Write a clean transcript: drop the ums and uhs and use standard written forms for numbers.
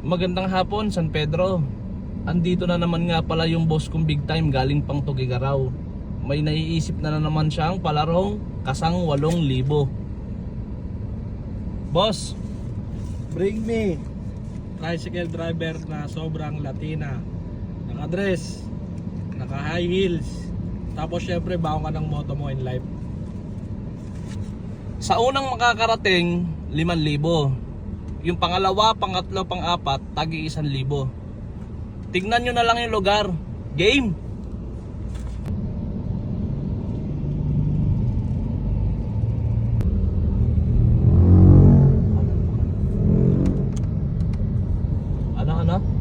Magandang hapon, San Pedro. Andito na naman nga pala yung boss kong big time galing pang Tugigaraw. May naiisip na naman siyang palarong kasang 8,000. Boss, Bring me tricycle driver na sobrang Latina, naka-dress, naka-high heels, tapos syempre baon ka ng moto mo in life. sa unang makakarating, 5,000. Yung pangalawa, pangatlo, pang-apat, tagi 1,000. Tignan nyo na lang yung lugar. Game! Ano?